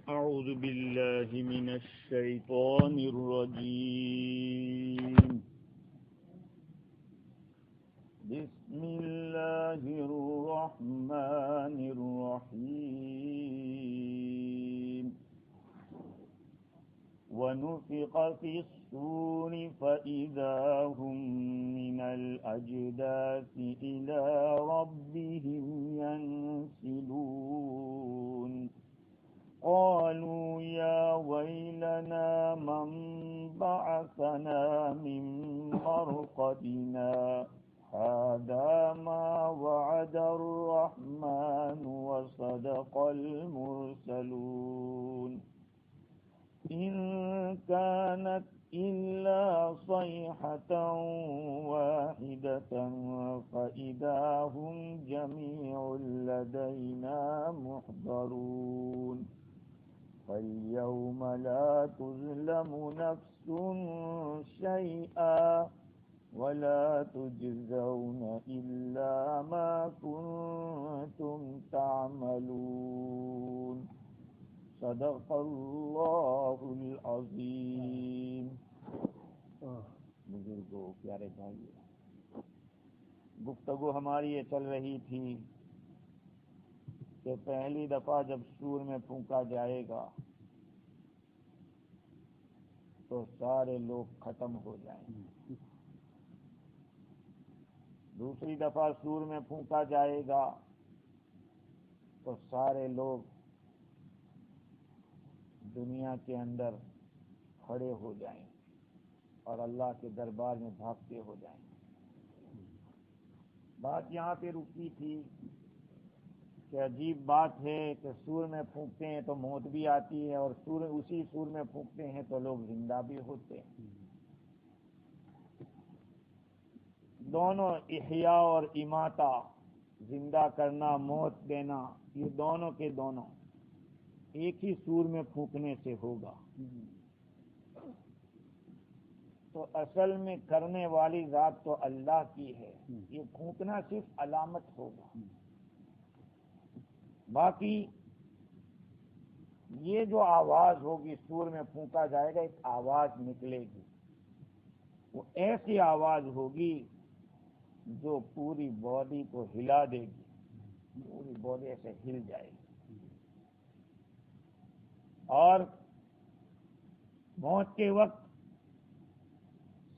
أعوذ بالله من الشيطان الرجيم. بسم الله الرحمن الرحيم. ونفخ في الصور فإذا هم من الأجداث إلى ربهم ينسلون. قالوا يا ويلنا من بعثنا من مرقدنا هذا ما وعد الرحمن وصدق المرسلون. إن كانت إلا صيحة واحدة فإذا هم جميع لدينا محضرون. فاليوم لا تظلم نفس شيئا ولا تجزون إلا ما كنتم تعملون. صدق اللہ العظیم. بزرگوں، پیارے بھائیو، گفتگو ہماری یہ چل رہی تھی کہ پہلی دفعہ جب سور میں پھونکا جائے گا تو سارے لوگ ختم ہو جائیں گے. دوسری دفعہ سور میں پھونکا جائے گا تو سارے لوگ دنیا کے اندر کھڑے ہو جائیں گے اور اللہ کے دربار میں بھاگتے ہو جائیں گے. بات یہاں پہ رکی تھی کہ عجیب بات ہے کہ سور میں پھونکتے ہیں تو موت بھی آتی ہے اور اسی سور میں پھونکتے ہیں تو لوگ زندہ بھی ہوتے ہیں. دونوں احیاء اور اماتہ، زندہ کرنا، موت دینا، یہ دونوں کے دونوں ایک ہی سور میں پھونکنے سے ہوگا. تو اصل میں کرنے والی ذات تو اللہ کی ہے، یہ پھونکنا صرف علامت ہوگا. باقی یہ جو آواز ہوگی سور میں پھونکا جائے گا، ایک آواز نکلے گی، وہ ایسی آواز ہوگی جو پوری باڈی کو ہلا دے گی، پوری باڈی ایسے ہل جائے گی. اور موت کے وقت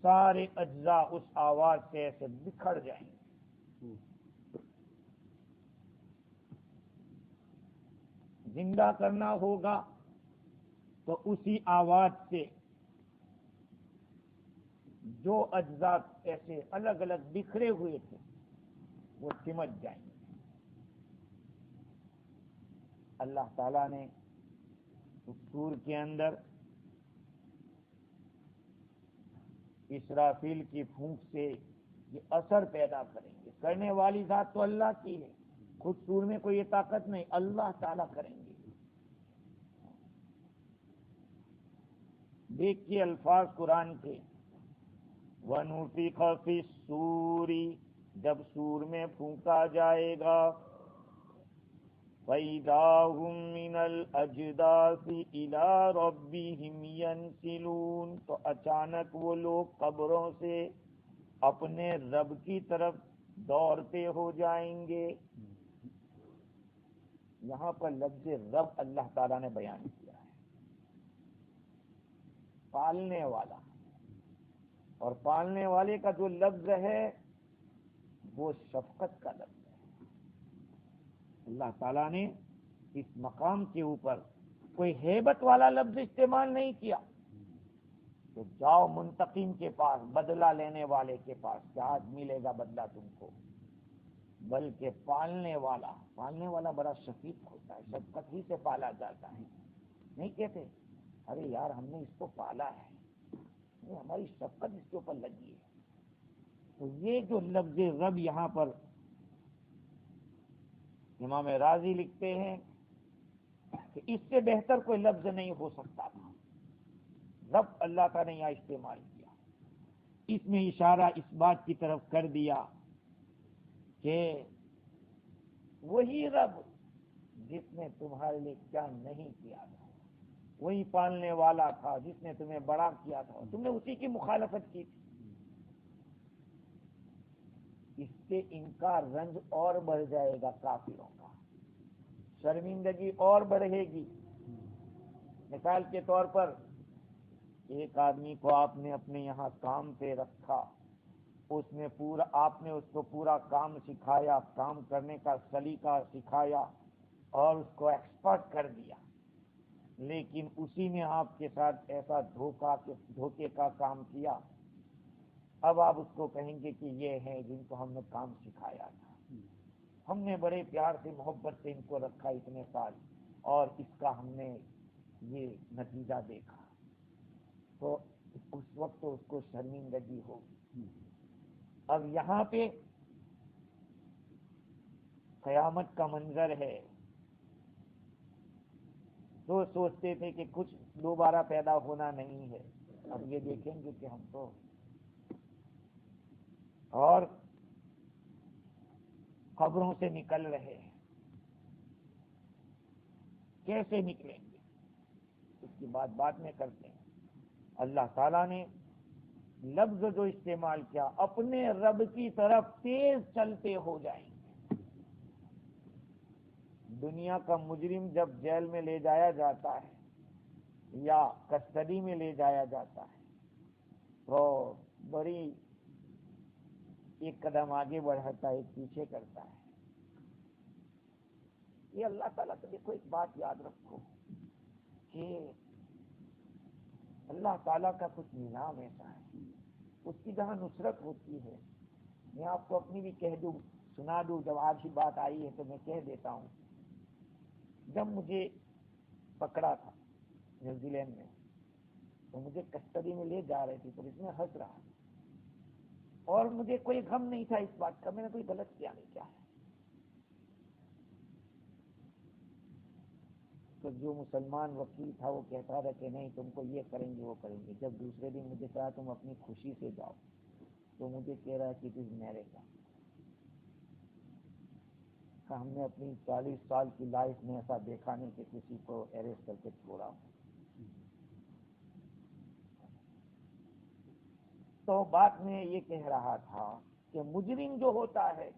سارے اجزاء اس آواز سے ایسے بکھر جائیں گے. زندہ کرنا ہوگا تو اسی آواز سے جو اجزاء ایسے الگ الگ بکھرے ہوئے تھے وہ سمٹ جائیں گے. اللہ تعالیٰ نے اس سور کے اندر اسرافیل کی پھونک سے یہ اثر پیدا کریں گے. کرنے والی ذات تو اللہ کی ہے، خود سور میں کوئی یہ طاقت نہیں، اللہ تعالیٰ کریں گے. دیکھیے الفاظ قرآن کے، وَنُفِخَ فِي الصُّورِ، جب سور میں پھونکا جائے گا، فَإِذَا هُم مِّنَ الْأَجْدَاثِ إِلَىٰ رَبِّهِمْ يَنْسِلُونَ، تو اچانک وہ لوگ قبروں سے اپنے رب کی طرف دوڑتے ہو جائیں گے. یہاں پر لفظ رب اللہ تعالیٰ نے بیان کیا ہے، پالنے والا. اور پالنے والے کا جو لفظ ہے وہ شفقت کا لفظ ہے. اللہ تعالیٰ نے اس مقام کے اوپر کوئی ہیبت والا لفظ استعمال نہیں کیا کہ جاؤ منتقم کے پاس، بدلہ لینے والے کے پاس، کیا آج ملے گا بدلہ تم کو، بلکہ پالنے والا بڑا شفیق ہوتا ہے، شفقت ہی سے پالا جاتا ہے. نہیں کہتے ارے یار ہم نے اس کو پالا ہے، ہماری شفقت اس کے اوپر لگی ہے. تو یہ جو لفظ رب یہاں پر امام راضی لکھتے ہیں کہ اس سے بہتر کوئی لفظ نہیں ہو سکتا تھا. رب اللہ تعالیٰ نے یہاں استعمال کیا. اس میں اشارہ اس بات کی طرف کر دیا کہ وہی رب جس نے تمہارے لیے کیا نہیں کیا تھا. وہی پالنے والا تھا جس نے تمہیں بڑا کیا تھا، تم نے اسی کی مخالفت کی تھی۔ اس سے ان کا رنج اور بڑھ جائے گا، کافروں کا شرمندگی اور بڑھے گی۔ مثال کے طور پر ایک آدمی کو آپ نے اپنے یہاں کام پہ رکھا، آپ نے اس کو پورا کام سکھایا، کام کرنے کا سلیقہ سکھایا اور اس کو ایکسپرٹ کر دیا، لیکن اسی نے آپ کے ساتھ ایسا دھوکے کا کام کیا۔ اب آپ اس کو کہیں گے کہ یہ ہیں جن کو ہم نے کام سکھایا تھا، ہم نے بڑے پیار سے محبت سے ان کو رکھا اتنے سال، اور اس کا ہم نے یہ نتیجہ دیکھا، تو اس وقت تو اس کو شرمندگی ہوگی۔ اب یہاں پہ قیامت کا منظر ہے، تو سوچتے تھے کہ کچھ دوبارہ پیدا ہونا نہیں ہے، اب یہ دیکھیں گے کہ ہم تو اور قبروں سے نکل رہے ہیں، کیسے نکلیں گے اس کی بات میں کرتے ہیں۔ اللہ تعالیٰ نے لفظ جو استعمال کیا، اپنے رب کی طرف تیز چلتے ہو جائیں گے۔ دنیا کا مجرم جب جیل میں لے جایا جاتا ہے یا کسٹڈی میں لے جایا جاتا ہے تو بڑی ایک قدم آگے بڑھاتا ہے، ایک پیچھے کرتا ہے۔ یہ اللہ تعالیٰ تو دیکھو، ایک بات یاد رکھو کہ اللہ تعالیٰ کا کچھ نظام ایسا ہے، اس کی جہاں نصرت ہوتی ہے، میں آپ کو اپنی بھی کہہ دوں، سنا دوں، جب آج ہی بات آئی ہے تو میں کہہ دیتا ہوں۔ جب مجھے پکڑا تھا نیوزی لینڈ میں تو مجھے کسٹڈی میں لے جا رہے تھے، تو اس میں ہنس رہا اور مجھے کوئی غم نہیں تھا اس بات کا، میں نے کوئی غلط کیا نہیں کیا ہے۔ تو جو مسلمان وکیل تھا وہ کہتا تھا کہ نہیں، تم کو یہ کریں گے وہ کریں گے۔ جب دوسرے دن مجھے کہا تم اپنی خوشی سے جاؤ، تو مجھے کہہ رہا ہے کہ تم میرے کا ہم نے اپنی 40 سال کی لائف میں ایسا دیکھا نہیں کہ کسی کو اریسٹ کر کے چھوڑا۔ تو بات میں یہ کہہ رہا تھا کہ مجرم جو ہوتا ہے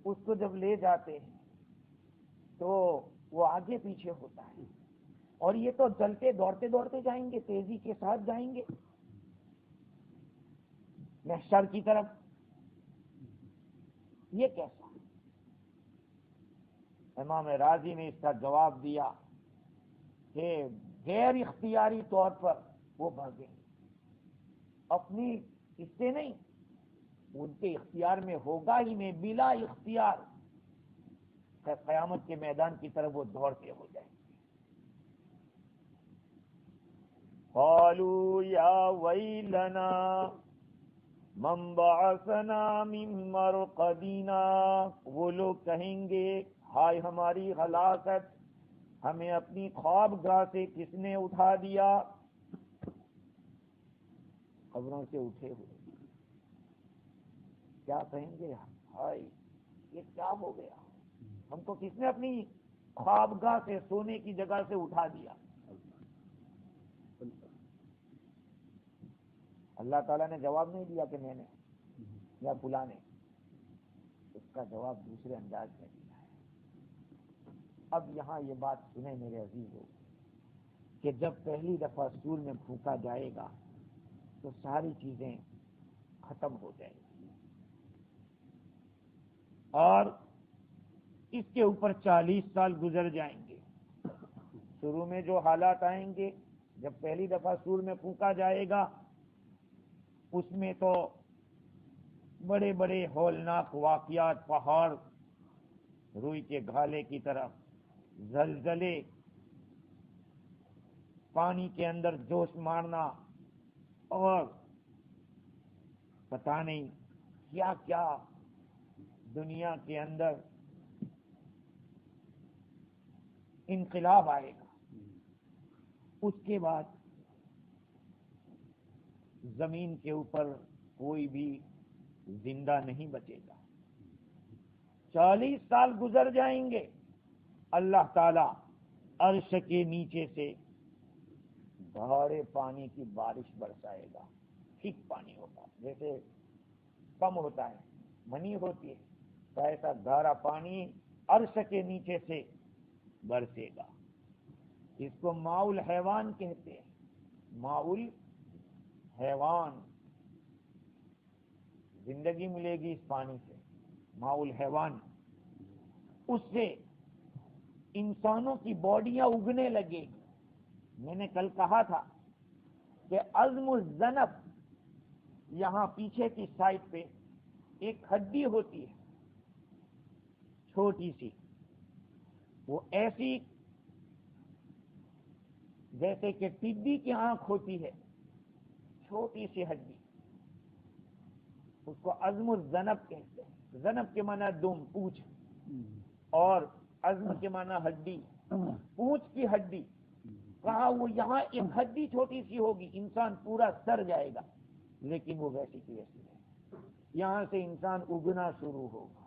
اس کو جب لے جاتے ہیں تو وہ آگے پیچھے ہوتا ہے، اور یہ تو چلتے دوڑتے جائیں گے، تیزی کے ساتھ جائیں گے محشر کی طرف۔ یہ کیسا؟ امام راضی نے اس کا جواب دیا کہ غیر اختیاری طور پر وہ بھاگیں گے، اپنی اس سے نہیں، ان کے اختیار میں ہوگا ہی نہیں، بلا اختیار قیامت کے میدان کی طرف وہ دوڑتے ہو جائیں گے۔ قالوا یا ویلنا من بعثنا من مرقدنا، وہ لوگ کہیں گے ہائے ہماری ہلاکت، ہمیں اپنی خواب گاہ سے کس نے اٹھا دیا؟ قبروں سے اٹھے ہوئے کیا کہیں گے؟ ہائے یہ کیا ہو گیا، ہم کو کس نے اپنی خواب گاہ سے، سونے کی جگہ سے اٹھا دیا؟ اللہ تعالیٰ نے جواب نہیں دیا کہ میں نے یا فلاں نے، اس کا جواب دوسرے انداز میں دیا ہے۔ اب یہاں یہ بات سنیں میرے عزیزو کہ جب پہلی دفعہ سور میں پھونکا جائے گا تو ساری چیزیں ختم ہو جائیں گی، اور اس کے اوپر 40 سال گزر جائیں گے۔ شروع میں جو حالات آئیں گے جب پہلی دفعہ سور میں پھونکا جائے گا، اس میں تو بڑے بڑے ہولناک واقعات، پہاڑ روئی کے گھالے کی طرف، زلزلے، پانی کے اندر جوش مارنا، اور پتہ نہیں کیا کیا دنیا کے اندر انقلاب آئے گا۔ اس کے بعد زمین کے اوپر کوئی بھی زندہ نہیں بچے گا۔ 40 سال گزر جائیں گے، اللہ تعالی عرش کے نیچے سے گہرے پانی کی بارش برسائے گا. ٹھیک پانی ہوگا، جیسے کم ہوتا ہے منی ہوتی ہے، تو ایسا گہرا پانی عرش کے نیچے سے برسے گا. اس کو ماء الحیوان کہتے ہیں. ماء الحیوان، زندگی ملے گی اس پانی سے. ماء الحیوان، اس سے انسانوں کی باڈیاں اگنے لگے گی. میں نے کل کہا تھا کہ عظم الذنب، یہاں پیچھے کی سائڈ پہ ایک ہڈی ہوتی ہے چھوٹی سی، وہ ایسی جیسے کہ ٹڈی کی آنکھ ہوتی ہے، چھوٹی سی ہڈی، اس کو عظم الذنب کہتے ہیں. ذنب کے معنی دم، پونچھ، اور عظم کے معنی ہڈی، پونچھ کی ہڈی. کہا وہ یہاں ایک ہڈی چھوٹی سی ہوگی، انسان پورا سر جائے گا، لیکن وہ ویسی کی ویسی ہے. یہاں سے انسان اگنا شروع ہوگا.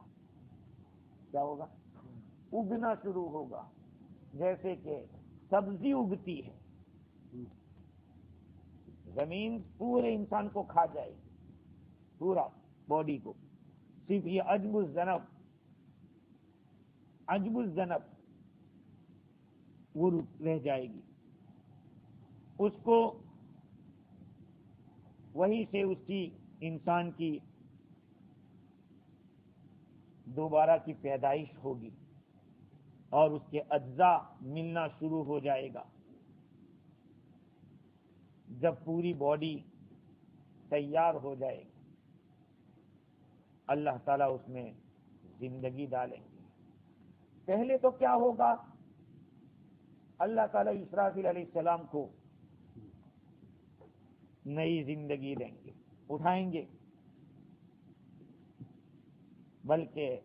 کیا ہوگا؟ اگنا شروع ہوگا، جیسے کہ سبزی اگتی ہے. زمین پورے انسان کو کھا جائے گی، پورا باڈی کو. صرف یہ عجب الذنب وہ رہ جائے گی. اس کو وہیں سے اس کی انسان کی دوبارہ کی پیدائش ہوگی اور اس کے اجزاء ملنا شروع ہو جائے گا. جب پوری باڈی تیار ہو جائے گی، اللہ تعالیٰ اس میں زندگی ڈالیں گے. پہلے تو کیا ہوگا؟ اللہ تعالیٰ اسرافیل علیہ السلام کو نئی زندگی دیں گے، اٹھائیں گے. بلکہ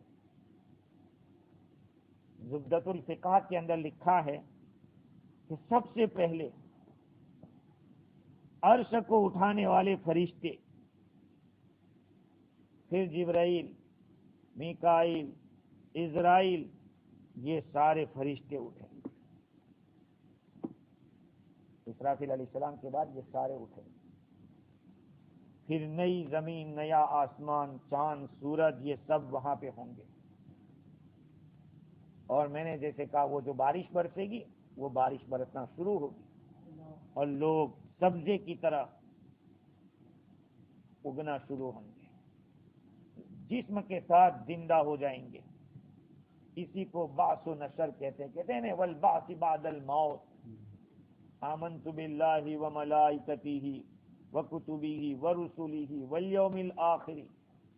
زبدۃ الفقہ کے اندر لکھا ہے کہ سب سے پہلے عرش کو اٹھانے والے فرشتے، پھر جبرائیل، میکائیل، عزرائیل، یہ سارے فرشتے اٹھیں گے. اسرافیل علیہ السلام کے بعد یہ سارے اٹھیں گے. پھر نئی زمین، نیا آسمان، چاند، سورج، یہ سب وہاں پہ ہوں گے. اور میں نے جیسے کہا، وہ جو بارش برسے گی وہ بارش برسنا شروع ہوگی اور لوگ سبزے کی طرح اگنا شروع ہوں گے، جسم کے ساتھ زندہ ہو جائیں گے. اسی کو بعث و نشر کہتے ہیں والبعث بعد الموت. آمنت باللہ وملائکتہ وکتبہ ورسلہ والیوم الآخر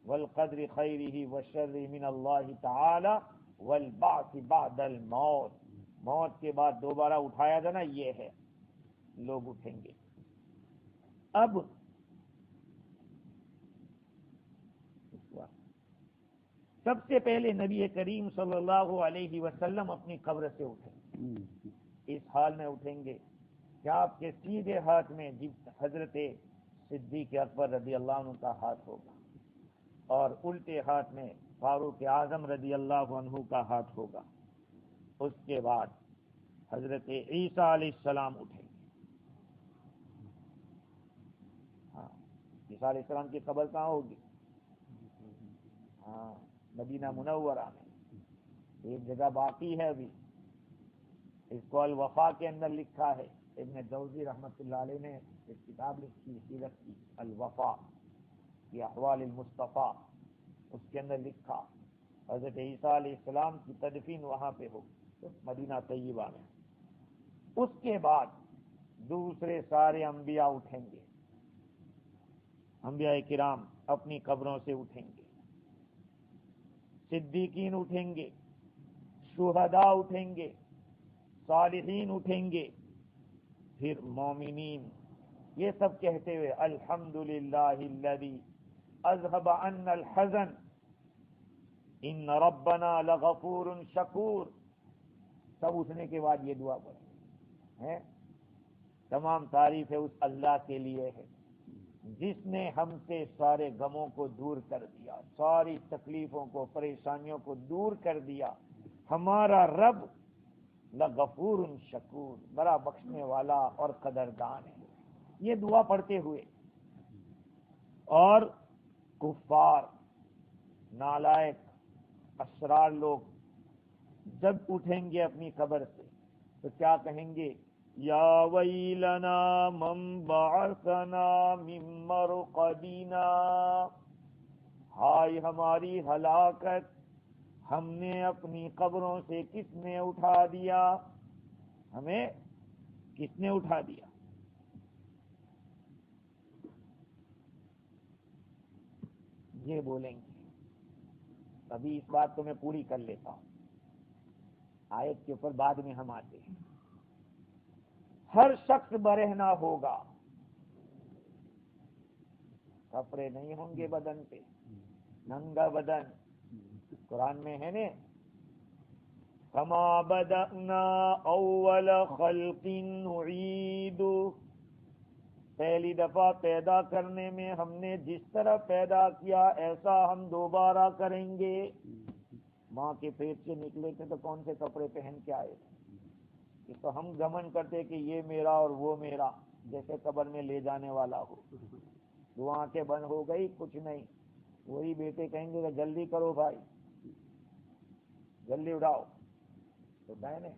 والقدر خیرہ وشرہ من اللہ تعالی والبعث بعد الموت. موت کے بعد دوبارہ اٹھایا جانا، یہ ہے، لوگ اٹھیں گے. اب سب سے پہلے نبی کریم صلی اللہ علیہ وسلم اپنی قبر سے اٹھیں. اس حال میں اٹھیں گے کہ آپ کے سیدھے ہاتھ میں حضرت صدیق اکبر رضی اللہ عنہ کا ہاتھ ہوگا اور الٹے ہاتھ میں فاروق اعظم رضی اللہ عنہ کا ہاتھ ہوگا. اس کے بعد حضرت عیسیٰ علیہ السلام اٹھیں گے. ہاں، عیسیٰ علیہ السلام کی قبر کہاں ہوگی؟ ہاں، مدینہ منورہ میں. ایک جگہ باقی ہے ابھی، اس کو الوفا کے اندر لکھا ہے. ابن جوزی رحمۃ اللہ علیہ نے ایک کتاب لکھی سیرت کی، الوفا کی احوال المصطفیٰ. اس کے اندر لکھا حضرت عیسیٰ علیہ السلام کی تدفین وہاں پہ ہوگی، مدینہ طیبہ میں. اس کے بعد دوسرے سارے انبیاء اٹھیں گے. انبیاء کرام اپنی قبروں سے اٹھیں گے. صدیقین اٹھیں گے، شہداء اٹھیں گے، صالحین اٹھیں گے، پھر مومنین. یہ سب کہتے ہوئے الحمدللہ الذی اذهب عنا الحزن ان ربنا لغفور شکور. سب اٹھنے کے بعد یہ دعا پڑھیں. تمام تعریف ہے اس اللہ کے لیے ہے جس نے ہم سے سارے غموں کو دور کر دیا، ساری تکلیفوں کو، پریشانیوں کو دور کر دیا. ہمارا رب لغفور شکور، بڑا بخشنے والا اور قدردان ہے. یہ دعا پڑھتے ہوئے اور کفار، نالائق، اسرار لوگ جب اٹھیں گے اپنی قبر سے تو کیا کہیں گے؟ یا ویلنا من بعثنا من مرقدنا، ہائے ہماری ہلاکت، ہم نے اپنی قبروں سے کس نے اٹھا دیا، ہمیں کس نے اٹھا دیا. یہ بولیں گے. ابھی اس بات کو میں پوری کر لیتا ہوں، آیت کے اوپر بعد میں ہم آتے ہیں. ہر شخص برہنہ ہوگا، کپڑے نہیں ہوں گے بدن پہ، ننگا بدن. قرآن میں ہے نا، کما بدأنا اول خلق نعید، پہلی دفعہ پیدا کرنے میں ہم نے جس طرح پیدا کیا ایسا ہم دوبارہ کریں گے. ماں کے پیٹ سے نکلے تھے تو کون سے کپڑے پہن کے آئے تھے؟ یہ تو ہم گمن کرتے کہ یہ میرا اور وہ میرا، جیسے قبر میں لے جانے والا ہو. دو آنکھیں بند ہو گئی، کچھ نہیں. وہی بیٹے کہیں گے کہ جلدی کرو بھائی، جلدی اٹھاؤ، تو بہنیں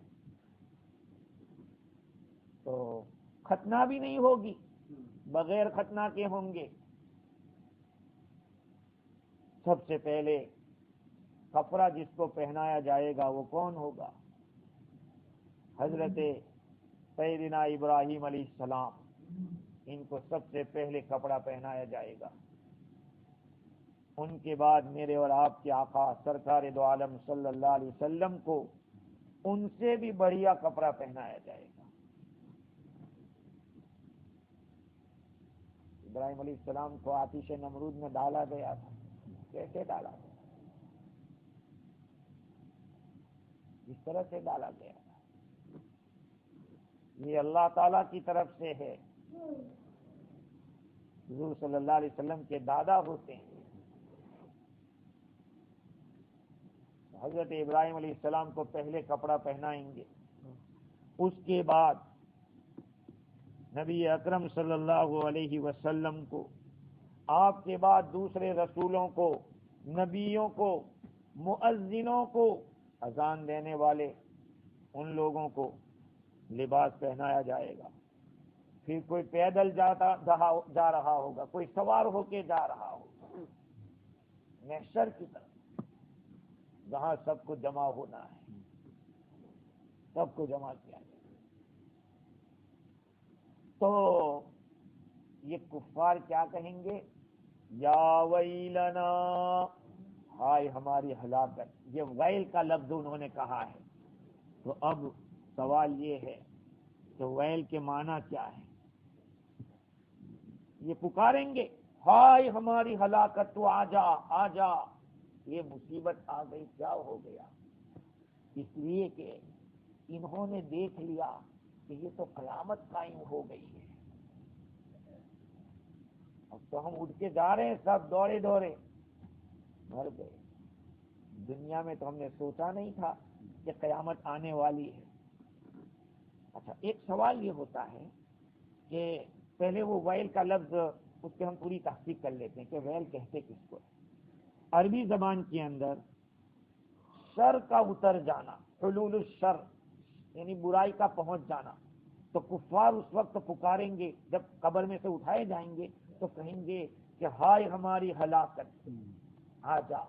تو ختنہ بھی نہیں ہوگی، بغیر ختنہ کے ہوں گے. سب سے پہلے کپڑا جس کو پہنایا جائے گا وہ کون ہوگا؟ حضرت سیدنا ابراہیم علیہ السلام، ان کو سب سے پہلے کپڑا پہنایا جائے گا. ان کے بعد میرے اور آپ کے آقا سرکار دو عالم صلی اللہ علیہ وسلم کو ان سے بھی بڑھیا کپڑا پہنایا جائے گا. ابراہیم علیہ السلام کو آتش نمرود میں ڈالا گیا تھا. کیسے ڈالا گیا؟ جس طرح سے ڈالا گیا تھا. یہ اللہ تعالی کی طرف سے ہے. حضور صلی اللہ علیہ وسلم کے دادا ہوتے ہیں. حضرت ابراہیم علیہ السلام کو پہلے کپڑا پہنائیں گے، اس کے بعد نبی اکرم صلی اللہ علیہ وسلم کو، آپ کے بعد دوسرے رسولوں کو، نبیوں کو، مؤذنوں کو، اذان دینے والے ان لوگوں کو لباس پہنایا جائے گا. پھر کوئی پیدل جا رہا ہوگا، کوئی سوار ہو کے جا رہا ہوگا محشر کی طرف، جہاں سب کو جمع ہونا ہے، سب کو جمع کیا جائے. تو یہ کفار کیا کہیں گے؟ یا ویلنا، ہائے ہماری ہلاکت. یہ ویل کا لفظ انہوں نے کہا ہے. تو اب سوال یہ ہے کہ ویل کے معنی کیا ہے؟ یہ پکاریں گے ہائے ہماری ہلاکت، تو آ جا آ جا، یہ مصیبت آ گئی، کیا ہو گیا؟ اس لیے کہ انہوں نے دیکھ لیا کہ یہ تو قیامت قائم ہو گئی ہے. اب تو ہم اٹھ کے جا رہے ہیں، سب دوڑے دوڑے مر گئے. دنیا میں تو ہم نے سوچا نہیں تھا کہ قیامت آنے والی ہے. اچھا، ایک سوال یہ ہوتا ہے کہ پہلے وہ ویل کا لفظ، اس پہ ہم پوری تحقیق کر لیتے ہیں کہ ویل کہتے کس کو ہے. عربی زبان کے اندر شر کا اتر جانا، حلول الشر، یعنی برائی کا پہنچ جانا. تو کفار اس وقت پکاریں گے جب قبر میں سے اٹھائے جائیں گے تو کہیں گے کہ ہائے ہماری ہلاکت، آ جا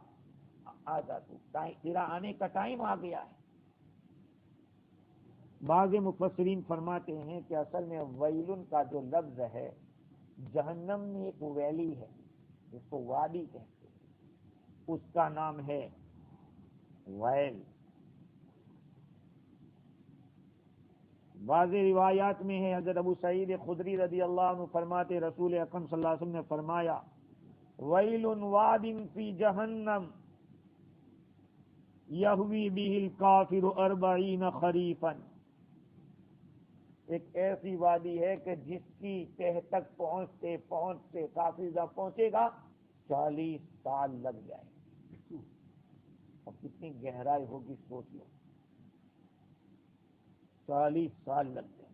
آ جا، تو تیرا آنے کا ٹائم آ گیا ہے. بعض مفسرین فرماتے ہیں کہ اصل میں ویلن کا جو لفظ ہے، جہنم میں ایک ویلی ہے جس کو وادی کہتے ہیں، اس کا نام ہے ویل. بعض روایات میں ہے، حضرت ابو سعید خدری رضی اللہ عنہ فرماتے رسول اکرم صلی اللہ علیہ وسلم نے فرمایا ویل واد فی جہنم یہوی بہ الکافر 40 خریفا. ایک ایسی وادی ہے کہ جس کی تہ تک پہنچتے پہنچتے کافر جب پہنچے گا 40 سال لگ جائے. اب کتنی گہرائی ہوگی سوچ لو. 40 سال لگتے ہیں۔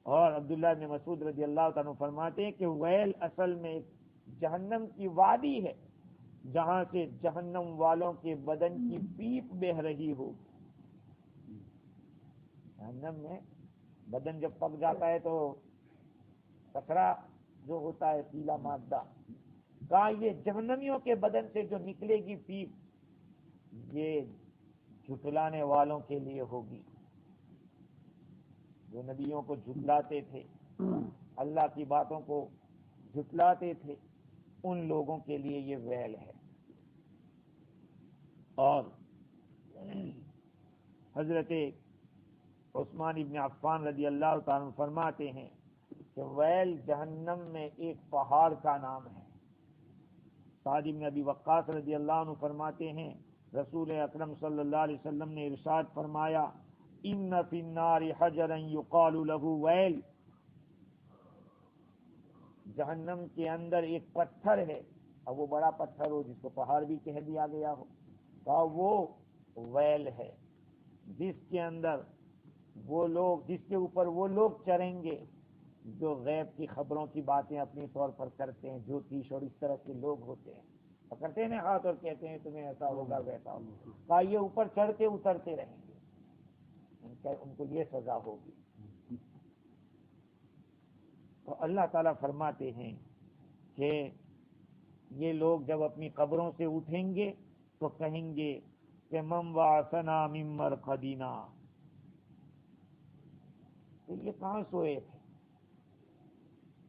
اور عبداللہ بن مسعود رضی اللہ تعالیٰ عنہ فرماتے ہیں کہ ویل اصل میں جہنم کی وادی ہے جہاں سے جہنم والوں کے بدن کی پیپ بہہ رہی ہو۔ جہنم میں بدن جب پک جاتا ہے تو کچرا جو ہوتا ہے پیلا مادہ، کہا یہ جہنمیوں کے بدن سے جو نکلے گی پیپ یہ جھٹلانے والوں کے لیے ہوگی، جو نبیوں کو جھٹلاتے تھے، اللہ کی باتوں کو جھٹلاتے تھے، ان لوگوں کے لیے یہ ویل ہے۔ اور حضرت عثمان ابن عفان رضی اللہ تعالیٰ فرماتے ہیں کہ ویل جہنم میں ایک پہاڑ کا نام ہے۔ سعد بن ابی وقاص رضی اللہ عنہ فرماتے ہیں رسول اکرم صلی اللہ علیہ وسلم نے ارشاد فرمایا ان فی النار حجرا یقال له ویل، جہنم کے اندر ایک پتھر ہے، اب وہ بڑا پتھر ہو جس کو پہاڑ بھی کہہ دیا گیا ہو، کہا وہ ویل ہے جس کے اندر وہ لوگ، جس کے اوپر وہ لوگ چڑھیں گے جو غیب کی خبروں کی باتیں اپنی طور پر کرتے ہیں، جوتیش اور اس طرح کے لوگ ہوتے ہیں، پکڑتے ہیں ہاتھ اور کہتے ہیں تمہیں ایسا ہوگا ویسا ہوگا، کہا یہ اوپر چڑھتے اترتے رہیں گے، ان کو یہ سزا ہوگی۔ تو اللہ تعالیٰ فرماتے ہیں کہ یہ لوگ جب اپنی قبروں سے اٹھیں گے تو کہیں گے کہ من بعثنا من مرقدنا، تو یہ کہاں سوئے تھے؟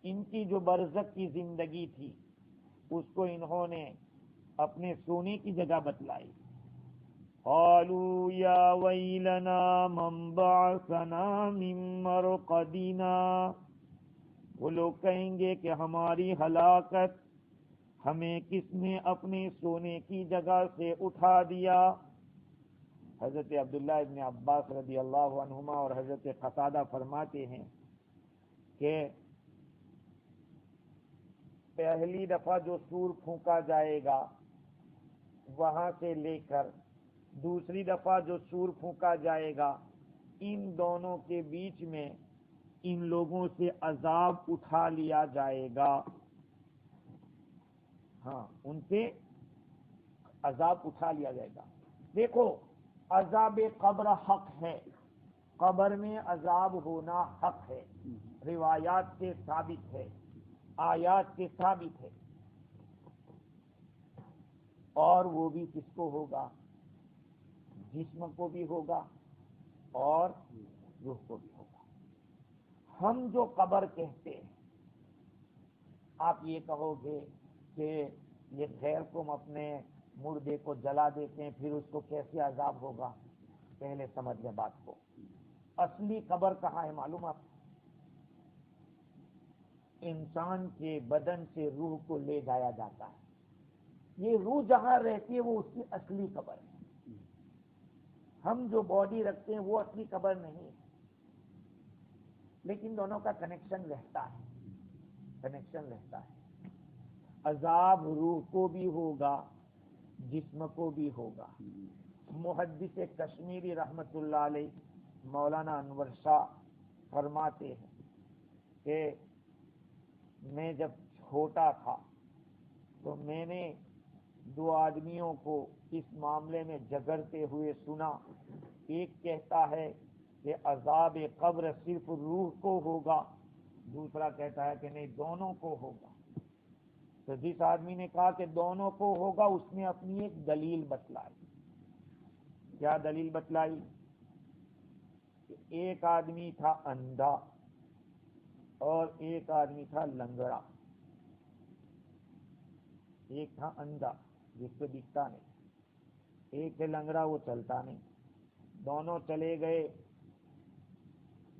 ان کی جو برزخ کی زندگی تھی اس کو انہوں نے اپنے سونے کی جگہ بتلائی۔ قالوا یا ویلنا من بعثنا من مرقدنا، وہ لوگ کہیں گے کہ ہماری ہلاکت، ہمیں کس نے اپنے سونے کی جگہ سے اٹھا دیا۔ حضرت عبداللہ ابن عباس رضی اللہ عنہما اور حضرت قتادہ فرماتے ہیں کہ پہلی دفعہ جو سور پھونکا جائے گا وہاں سے لے کر دوسری دفعہ جو سور پھونکا جائے گا، ان دونوں کے بیچ میں ان لوگوں سے عذاب اٹھا لیا جائے گا۔ ہاں، ان سے عذاب اٹھا لیا جائے گا۔ دیکھو، عذاب قبر حق ہے، قبر میں عذاب ہونا حق ہے، روایات سے ثابت ہے، آیات سے ثابت ہے، اور وہ بھی کس کو ہوگا؟ جسم کو بھی ہوگا اور روح کو بھی ہوگا۔ ہم جو قبر کہتے ہیں، آپ یہ کہو گے کہ یہ خیر تم اپنے مردے کو جلا دیتے ہیں پھر اس کو کیسے عذاب ہوگا؟ پہلے سمجھ لیں بات کو، اصلی قبر کہاں ہے معلوم آپ؟ انسان کے بدن سے روح کو لے جایا جاتا ہے، یہ روح جہاں رہتی ہے وہ اس کی اصلی قبر ہے۔ ہم جو باڈی رکھتے ہیں وہ اصلی قبر نہیں ہے، لیکن دونوں کا کنیکشن رہتا ہے۔ عذاب روح کو بھی ہوگا، جسم کو بھی ہوگا۔ محدث کشمیری رحمت اللہ علیہ مولانا انور شاہ فرماتے ہیں کہ میں جب چھوٹا تھا تو میں نے دو آدمیوں کو اس معاملے میں جھگڑتے ہوئے سنا، ایک کہتا ہے کہ عذاب قبر صرف روح کو ہوگا، دوسرا کہتا ہے کہ نہیں دونوں کو ہوگا۔ تو جس آدمی نے کہا کہ دونوں کو ہوگا اس نے اپنی ایک دلیل بتلائی۔ کیا دلیل بتلائی؟ کہ ایک آدمی تھا اندھا اور ایک آدمی تھا لنگڑا۔ ایک تھا اندھا جس کو دکھتا نہیں، ایک ہے لنگڑا وہ چلتا نہیں، دونوں چلے گئے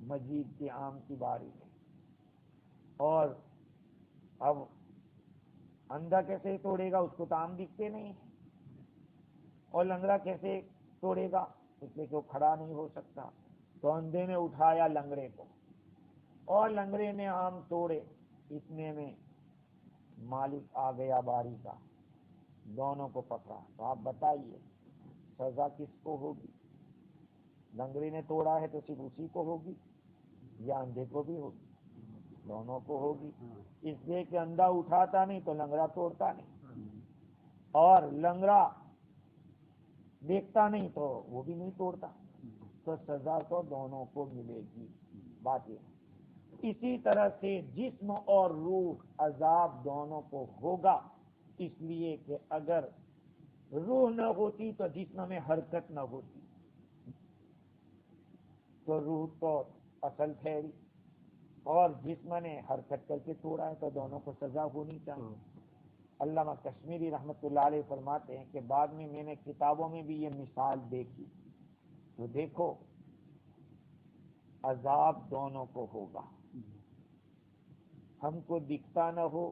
مسجد کے آم کی باری میں، اور اب اندھا کیسے توڑے گا؟ اس کو تو آم دکھتے نہیں، اور لنگڑا کیسے توڑے گا؟ اس لیے کہ وہ کھڑا نہیں ہو سکتا۔ تو اندھے نے اٹھایا لنگڑے کو اور لنگڑے نے آم توڑے، اتنے میں مالک آ گیا باری کا، دونوں کو پکڑا۔ تو آپ بتائیے سزا کس کو ہوگی؟ لنگڑے نے توڑا ہے تو صرف اسی کو ہوگی یا اندھے کو بھی ہوگی؟ دونوں کو ہوگی، اس لیے کہ اندھا اٹھاتا نہیں تو لنگڑا توڑتا نہیں، اور لنگڑا دیکھتا نہیں تو وہ بھی نہیں توڑتا، تو سزا تو دونوں کو ملے گی۔ بات یہ اسی طرح سے جسم اور روح عذاب دونوں کو ہوگا، اس لیے کہ اگر روح نہ ہوتی تو جسم میں حرکت نہ ہوتی، تو روح تو اصل ٹھہری، اور جسم نے حرکت کر کے توڑا ہے تو دونوں کو سزا ہونی چاہیے۔ علامہ کشمیری رحمت اللہ علیہ فرماتے ہیں کہ بعد میں نے کتابوں میں بھی یہ مثال دیکھی، تو دیکھو عذاب دونوں کو ہوگا، ہم کو دکھتا نہ ہو،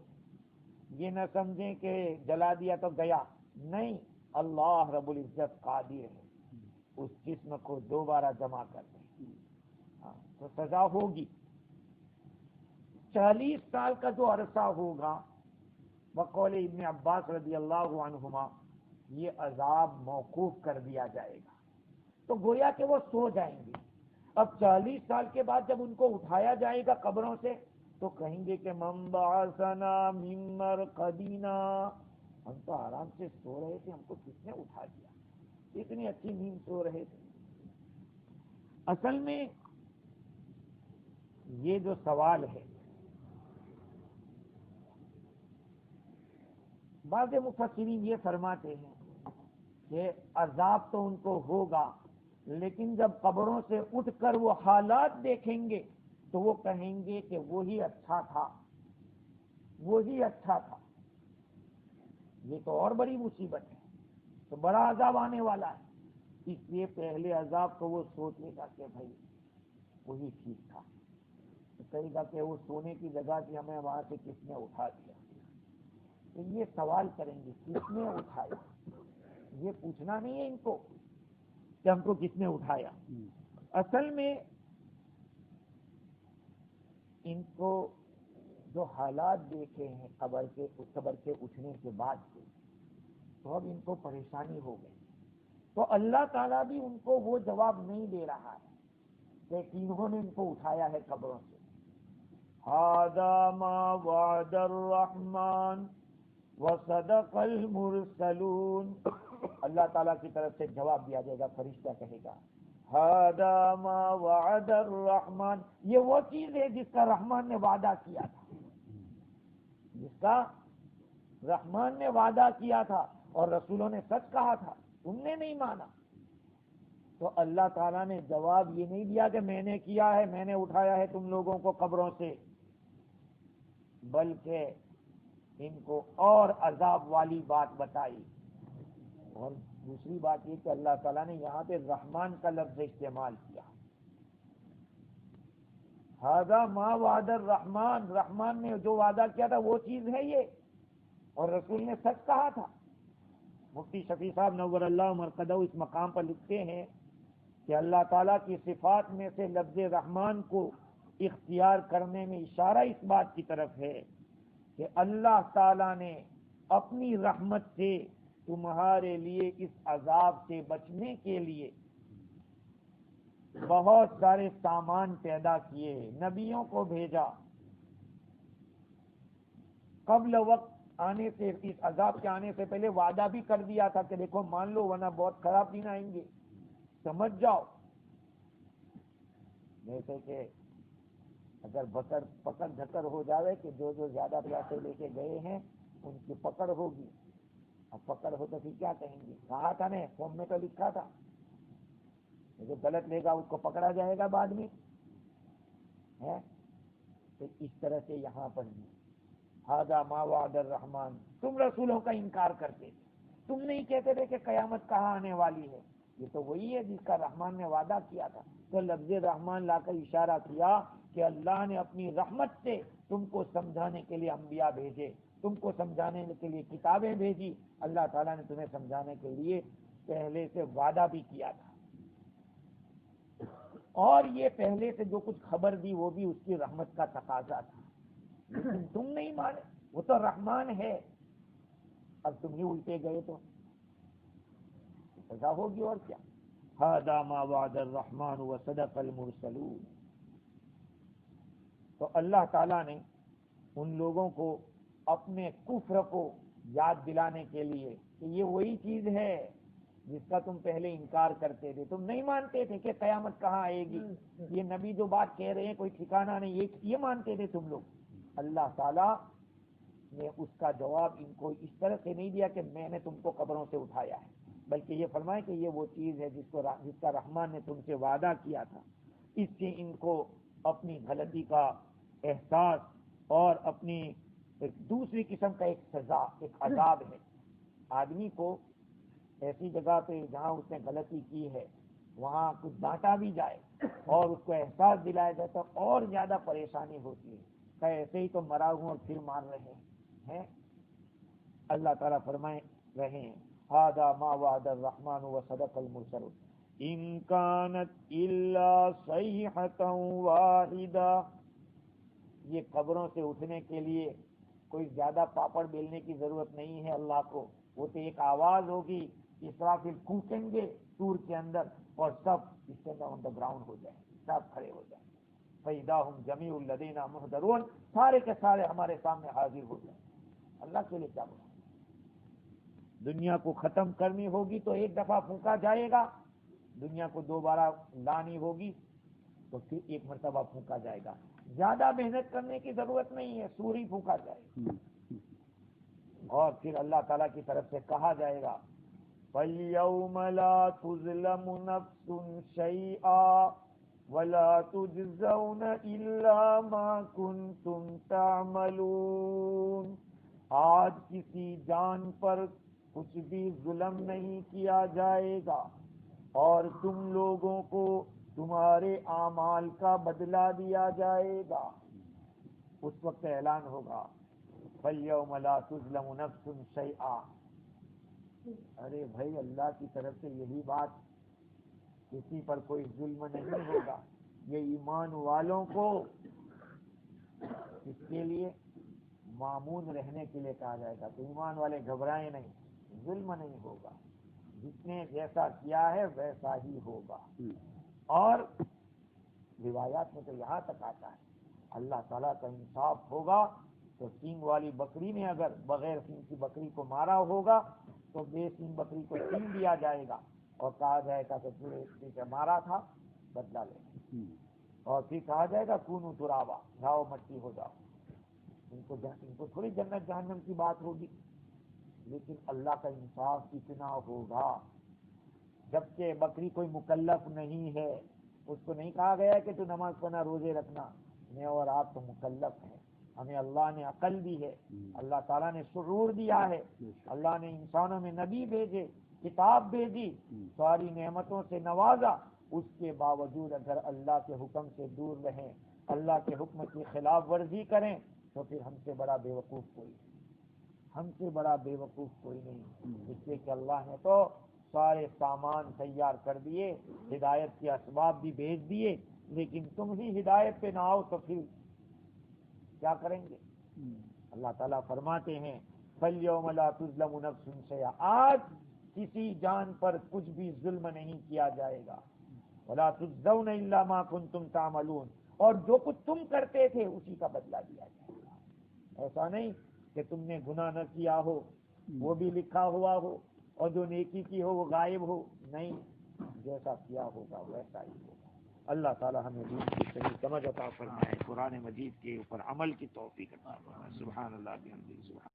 یہ نہ سمجھیں کہ جلا دیا تو گیا، نہیں، اللہ رب العزت قادر ہے اس جسم کو دوبارہ جمع کر دیں، تو سزا ہوگی۔ 40 سال کا جو عرصہ ہوگا بقول ابن عباس رضی اللہ عنہما یہ عذاب موقوف کر دیا جائے گا، تو گویا کہ وہ سو جائیں گے۔ اب 40 سال کے بعد جب ان کو اٹھایا جائے گا قبروں سے تو کہیں گے کہ من بعثنا من مرقدنا، ہم تو آرام سے سو رہے تھے، ہم کو کس نے اٹھا دیا، اتنی اچھی نیند سو رہے تھے۔ اصل میں یہ جو سوال ہے، بعض مفسرین یہ فرماتے ہیں کہ عذاب تو ان کو ہوگا، لیکن جب قبروں سے اٹھ کر وہ حالات دیکھیں گے تو وہ کہیں گے کہ وہی اچھا تھا، وہی اچھا تھا۔ یہ تو اور بڑی مصیبت ہے، تو بڑا عذاب آنے والا ہے، اس لیے پہلے عذاب کو وہ سوچے گا کہ بھائی وہی ٹھیک تھا، تو کہے گا کہ وہ سونے کی جگہ تھی، ہمیں وہاں سے کس نے اٹھا دیا۔ تو یہ سوال کریں گے کس نے اٹھایا، یہ پوچھنا نہیں ہے ان کو کہ ہم کو کس نے اٹھایا، اصل میں ان کو جو حالات دیکھے ہیں قبر کے اٹھنے کے بعد سے، تو اب ان کو پریشانی ہو گئی، تو اللہ تعالیٰ بھی ان کو وہ جواب نہیں دے رہا ہے کہ انہوں نے ان کو اٹھایا ہے قبروں سے۔ ھذا ما وعد الرحمن وصدق المرسلون، اللہ تعالیٰ کی طرف سے جواب دیا جائے گا، فرشتہ کہے گا ھذا ما وعد الرحمن، یہ وہ چیز ہے جس کا رحمان نے وعدہ کیا تھا، جس کا رحمان نے وعدہ کیا تھا اور رسولوں نے سچ کہا تھا، تم نے نہیں مانا۔ تو اللہ تعالیٰ نے جواب یہ نہیں دیا کہ میں نے کیا ہے، میں نے اٹھایا ہے تم لوگوں کو قبروں سے، بلکہ ان کو اور عذاب والی بات بتائی۔ اور دوسری بات یہ کہ اللہ تعالیٰ نے یہاں پہ رحمان کا لفظ استعمال کیا، ھذا ما وعد الرحمن، رحمان نے جو وعدہ کیا تھا وہ چیز ہے یہ، اور رسول نے سچ کہا تھا۔ مفتی شفیع صاحب نور اللہ مرقدہ اس مقام پر لکھتے ہیں کہ اللہ تعالیٰ کی صفات میں سے لفظ رحمان کو اختیار کرنے میں اشارہ اس بات کی طرف ہے کہ اللہ تعالیٰ نے اپنی رحمت سے تمہارے لیے اس عذاب سے بچنے کے لیے بہت سارے سامان پیدا کیے، نبیوں کو بھیجا، قبل وقت آنے سے، اس عذاب کے آنے سے پہلے وعدہ بھی کر دیا تھا کہ دیکھو مان لو ورنہ بہت خراب دن آئیں گے، سمجھ جاؤ۔ جیسے کہ اگر پکڑ دھکڑ ہو جاوے کہ جو زیادہ پیسے لے کے گئے ہیں ان کی پکڑ ہوگی، اب پکڑ ہو تو پھر کیا کہیں گے، کہا تھا نا فارم میں تو لکھا تھا، جو غلط لے گا اس کو پکڑا جائے گا بعد میں ہے۔ تو اس طرح سے یہاں پر بھی ھذا ما وعد الرحمن، تم رسولوں کا انکار کرتے تھے، تم نہیں کہتے تھے کہ قیامت کہاں آنے والی ہے، یہ تو وہی ہے جس کا رحمان نے وعدہ کیا تھا۔ تو لفظ رحمان لا کر اشارہ کیا کہ اللہ نے اپنی رحمت سے تم کو سمجھانے کے لیے انبیاء بھیجے، تم کو سمجھانے کے لیے کتابیں بھیجی، اللہ تعالیٰ نے تمہیں سمجھانے کے لیے پہلے سے وعدہ بھی کیا تھا، اور یہ پہلے سے جو کچھ خبر دی وہ بھی اس کی رحمت کا تقاضا تھا، لیکن تم نہیں مانے، وہ تو رحمان ہے، اب تم ہی الٹے گئے تو سزا ہوگی اور کیا۔ ھذا ما وعد الرحمن وصدق المرسلون۔ تو اللہ تعالیٰ نے ان لوگوں کو اپنے کفر کو یاد دلانے کے لیے کہ یہ وہی چیز ہے جس کا تم پہلے انکار کرتے تھے، تم نہیں مانتے تھے کہ قیامت کہاں آئے گی، یہ نبی جو بات کہہ رہے ہیں کوئی ٹھکانہ نہیں، یہ مانتے تھے تم لوگ۔ اللہ تعالیٰ نے اس کا جواب ان کو اس طرح سے نہیں دیا کہ میں نے تم کو قبروں سے اٹھایا ہے، بلکہ یہ فرمایا کہ یہ وہ چیز ہے جس کا رحمان نے تم سے وعدہ کیا تھا۔ اس سے ان کو اپنی غلطی کا احساس اور اپنی ایک دوسری قسم کا ایک سزا، ایک عذاب ہے۔ آدمی کو ایسی جگہ پہ جہاں اس نے غلطی کی ہے وہاں کچھ ڈانٹا بھی جائے اور اس کو احساس دلایا جائے تو اور زیادہ پریشانی ہوتی ہے کہ ایسے ہی تو مرا ہوں اور پھر مار رہے ہیں۔ اللہ تعالیٰ فرمائے رہے ہیں ھذا ما وعد الرحمن وصدق المرسلون ان كانت الا صیحة واحدہ۔ یہ قبروں سے اٹھنے کے لیے کوئی زیادہ پاپڑ بیلنے کی ضرورت نہیں ہے اللہ کو، وہ تو ایک آواز ہوگی، اسرافیل پھونکیں گے سور کے اندر اور سب اس کے اندر آن دا گراؤنڈ ہو جائیں، سب کھڑے ہو جائیں، فَإِذَا هُمْ جَمِيعُ الَّذِينَ مُحْضَرُونَ، سارے کے سارے ہمارے سامنے حاضر ہو جائیں۔ اللہ کے لیے کیا بولیں؟ دنیا کو ختم کرنی ہوگی تو ایک دفعہ پھونکا جائے گا، دنیا کو دوبارہ لانی ہوگی تو پھر ایک مرتبہ پھونکا جائے گا، زیادہ محنت کرنے کی ضرورت نہیں ہے، سوری پھونکا جائے گا۔ اور پھر اللہ تعالیٰ کی طرف سے کہا جائے گا فَالْيَوْمَ لَا تُظْلَمُ نَفْسٌ شَيْئًا وَلَا تُجْزَوْنَ إِلَّا مَا كُنْتُمْ تَعْمَلُونَ۔ آج کسی جان پر کچھ بھی ظلم نہیں کیا جائے گا اور تم لوگوں کو تمہارے اعمال کا بدلہ دیا جائے گا۔ اس وقت اعلان ہوگا فَالْيَوْمَ لَا تُظْلَمُ نَفْسٌ شَيْئًا۔ ارے بھائی اللہ کی طرف سے یہی بات، کسی پر کوئی ظلم نہیں ہوگا، یہ ایمان والوں کو اس کے لیے مامون رہنے کے لیے کہا جائے گا۔ تو ایمان والے گھبرائیں نہیں، ظلم نہیں ہوگا، جس نے جیسا کیا ہے ویسا ہی ہوگا۔ اور روایات میں تو یہاں تک آتا ہے اللہ تعالیٰ کا انصاف ہوگا تو سینگ والی بکری نے اگر بغیر سینگ کی بکری کو مارا ہوگا تو بے سینگ بکری کو سینگ دیا جائے گا اور کہا جائے گا کہ تجھے سے مارا تھا بدلہ لے، اور پھر کہا جائے گا کونو ترابا، جاؤ مٹی ہو جاؤ۔ ان کو تھوڑی جنت جہنم کی بات ہوگی، لیکن اللہ کا انصاف کتنا ہوگا۔ جبکہ بکری کوئی مکلف نہیں ہے، اس کو نہیں کہا گیا کہ تو نماز پڑھنا روزے رکھنا، میں اور آپ تو مکلف ہیں، ہمیں اللہ نے عقل دی ہے، اللہ تعالیٰ نے شعور دیا ہے، اللہ نے انسانوں میں نبی بھیجے، کتاب بھیجی، ساری نعمتوں سے نوازا، اس کے باوجود اگر اللہ کے حکم سے دور رہیں، اللہ کے حکم کی خلاف ورزی کریں تو پھر ہم سے بڑا بیوقوف کوئی نہیں، ہم سے بڑا بیوقوف کوئی نہیں۔ اس لیے کہ اللہ نے تو سارے سامان تیار کر دیے، ہدایت کے اسباب بھی بھیج دیے، لیکن تم ہی ہدایت پہ نہ آؤ تو پھر کیا کریں گے؟ اللہ تعالیٰ فرماتے ہیں فَالْيَوْمَ لَا تُظْلَمُ نَفْسٌ شَيْئًا، آج کسی جان پر کچھ بھی ظلم نہیں کیا جائے گا، وَلَا تُجْزَوْنَ إِلَّا مَا كُنْتُمْ تَعْمَلُونَ، اور جو کچھ تم کرتے تھے اسی کا بدلہ دیا جائے گا۔ ایسا نہیں کہ تم نے گناہ نہ کیا ہو وہ بھی لکھا ہوا ہو اور جو نیکی کی ہو وہ غائب ہو، نہیں، جیسا کیا ہوگا ویسا ہی ہوگا۔ اللہ تعالی ہمیں دین کی صحیح سمجھ عطا فرمائے، قرآن مجید کے اوپر عمل کی توفیق عطا فرمائے۔ سبحان اللہ بحمدہ، سبحان